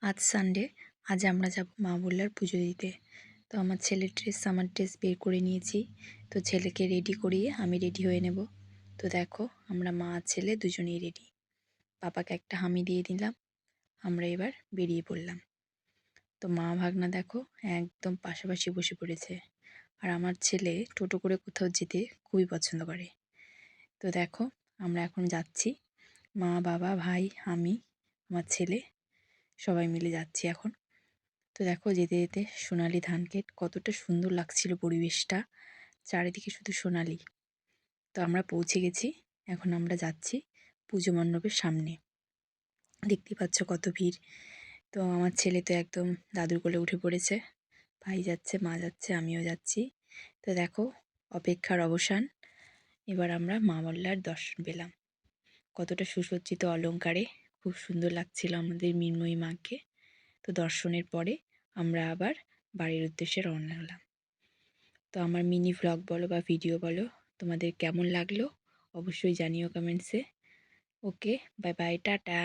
আজ সানডে। আজ আমরা যাব মা বললার পুজো দিতে। তো আমার ছেলের ড্রেস, আমার ড্রেস বের করে নিয়েছি। তো ছেলেকে রেডি করিয়ে আমি রেডি হয়ে নেব। তো দেখো, আমরা মা আর ছেলে দুজনেই রেডি। পাপাকে একটা হামি দিয়ে দিলাম। আমরা এবার বেরিয়ে পড়লাম। তো মা ভাগনা দেখো একদম পাশাপাশি বসে পড়েছে। আর আমার ছেলে টোটো করে কোথাও যেতে খুবই পছন্দ করে। তো দেখো, আমরা এখন যাচ্ছি। মা, বাবা, ভাই, আমি, আমার ছেলে সবাই মিলে যাচ্ছি এখন। তো দেখো, যেতে যেতে সোনালি ধানক্ষেত, কতটা সুন্দর লাগছিল পরিবেশটা, চারিদিকে শুধু সোনালি। তো আমরা পৌঁছে গেছি। এখন আমরা যাচ্ছি পুজো মণ্ডপের সামনে। দেখতে পাচ্ছ কত ভিড়। তো আমার ছেলে তো একদম দাদুর কোলে উঠে পড়েছে। ভাই যাচ্ছে, মা যাচ্ছে, আমিও যাচ্ছি। তো দেখো, অপেক্ষার অবসান। এবার আমরা মা মল্লার দর্শন পেলাম। কতটা সুসজ্জিত অলংকারে, খুব সুন্দর লাগছিল আমাদের মৃন্ময়ী মাকে। তো দর্শনের পরে আমরা আবার বাড়ির উদ্দেশ্যে রওনা হলাম। তো আমার মিনি ভ্লগ বলো বা ভিডিও বলো, তোমাদের কেমন লাগলো অবশ্যই জানিও কমেন্টসে। ওকে, বাই বাই, টাটা।